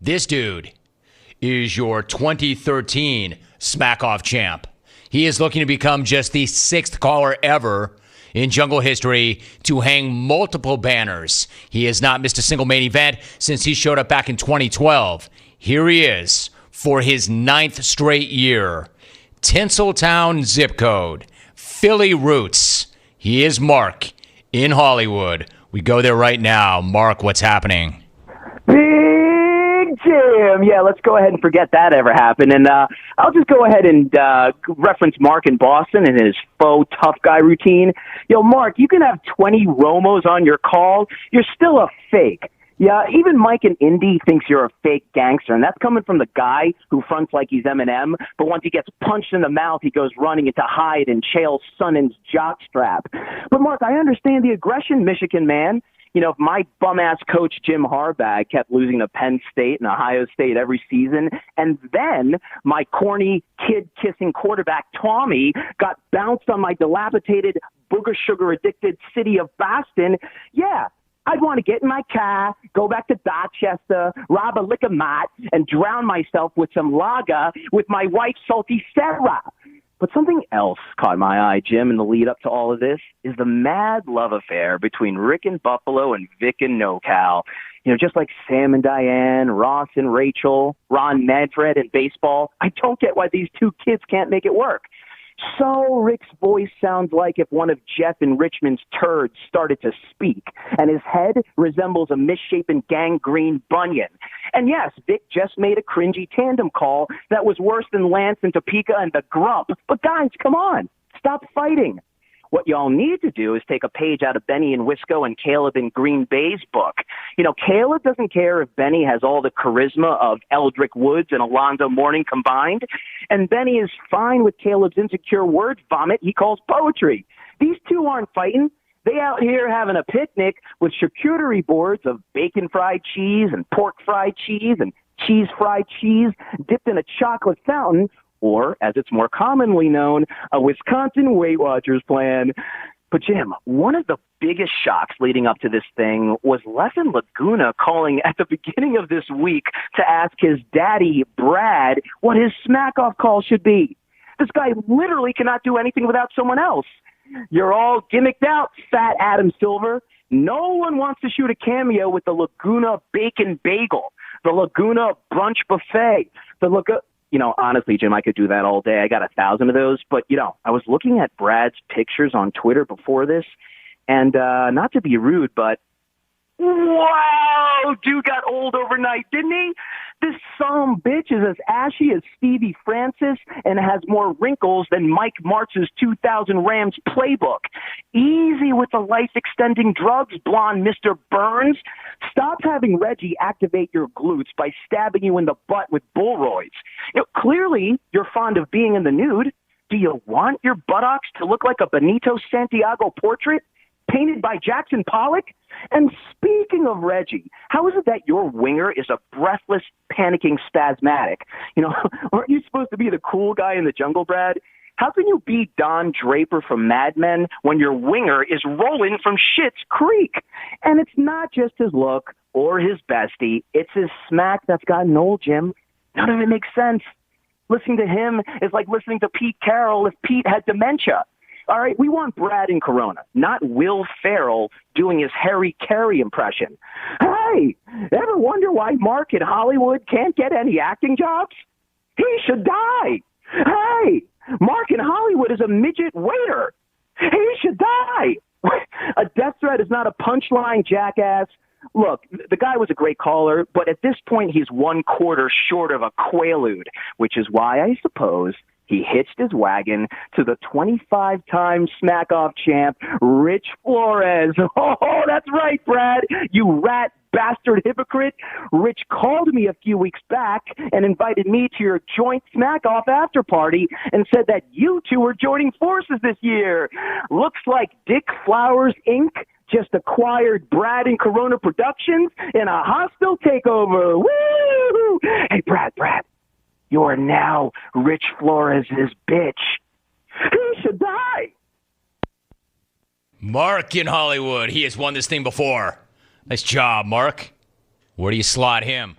This dude is your 2013 Smackoff champ. He is looking to become just the sixth caller ever in Jungle history to hang multiple banners. He has not missed a single main event since he showed up back in 2012. Here he is for his ninth straight year. Tinseltown zip code, Philly roots. He is Mark in Hollywood. We go there right now. Mark, what's happening? Big Jim. Yeah, let's go ahead and forget that ever happened. And I'll just go ahead and reference Mark in Boston and his faux tough guy routine. Yo, Mark, you can have 20 Romos on your call. You're still a fake. Yeah, even Mike in Indy thinks you're a fake gangster, and that's coming from the guy who fronts like he's Eminem, but once he gets punched in the mouth, he goes running into Hyde and Chael Sonnen's jockstrap. But, Mark, I understand the aggression, Michigan man. You know, if my bum-ass coach Jim Harbaugh kept losing to Penn State and Ohio State every season, and then my corny, kid-kissing quarterback Tommy got bounced on my dilapidated, booger-sugar-addicted city of Boston, yeah, I'd want to get in my car, go back to Dorchester, rob a liquor mart, and drown myself with some lager with my wife, Salty Sarah. But something else caught my eye, Jim, in the lead up to all of this is the mad love affair between Rick in Buffalo and Vic in NoCal. You know, just like Sam and Diane, Ross and Rachel, Ron Manfred in baseball. I don't get why these two kids can't make it work. So Rick's voice sounds like if one of Jeff in Richmond's turds started to speak, and his head resembles a misshapen gangrene bunion. And yes, Vic just made a cringy tandem call that was worse than Lance and Topeka and the Grump. But guys, come on, stop fighting. What y'all need to do is take a page out of Benny in Wisco and Caleb in Green Bay's book. You know, Caleb doesn't care if Benny has all the charisma of Eldrick Woods and Alonzo Mourning combined, and Benny is fine with Caleb's insecure word vomit he calls poetry. These two aren't fighting. They out here having a picnic with charcuterie boards of bacon fried cheese and pork fried cheese and cheese fried cheese dipped in a chocolate fountain, or, as it's more commonly known, a Wisconsin Weight Watchers plan. But, Jim, one of the biggest shocks leading up to this thing was Leffen Laguna calling at the beginning of this week to ask his daddy, Brad, what his Smackoff call should be. This guy literally cannot do anything without someone else. You're all gimmicked out, fat Adam Silver. No one wants to shoot a cameo with the Laguna Bacon Bagel, the Laguna Brunch Buffet, the Laguna... You know, honestly, Jim, I could do that all day. I got 1,000 of those. But, you know, I was looking at Brad's pictures on Twitter before this, and not to be rude, but wow, dude got old overnight, didn't he? This son bitch is as ashy as Stevie Francis and has more wrinkles than Mike Martz's 2000 Rams playbook. Easy with the life-extending drugs, blonde Mr. Burns. Stop having Reggie activate your glutes by stabbing you in the butt with bullroids. You know, clearly, you're fond of being in the nude. Do you want your buttocks to look like a Benito Santiago portrait painted by Jackson Pollock? And speaking of Reggie, how is it that your winger is a breathless, panicking spasmatic? You know, aren't you supposed to be the cool guy in the jungle, Brad? How can you be Don Draper from Mad Men when your winger is rolling from Schitt's Creek? And it's not just his look or his bestie. It's his smack that's gotten old, Jim. None of it makes sense. Listening to him is like listening to Pete Carroll if Pete had dementia. All right, we want Brad in Corona, not Will Ferrell doing his Harry Carey impression. Hey, ever wonder why Mark in Hollywood can't get any acting jobs? He should die. Hey, Mark in Hollywood is a midget waiter. He should die. A death threat is not a punchline, jackass. Look, the guy was a great caller, but at this point he's 1/4 short of a Quaalude, which is why I suppose he hitched his wagon to the 25-time Smackoff champ, Rich Flores. Oh, that's right, Brad. You rat bastard hypocrite. Rich called me a few weeks back and invited me to your joint Smackoff after party and said that you two were joining forces this year. Looks like Dick Flowers, Inc. just acquired Brad and Corona Productions in a hostile takeover. Woo! Hey, Brad. You are now Rich Flores' bitch. He should die. Mark in Hollywood. He has won this thing before. Nice job, Mark. Where do you slot him?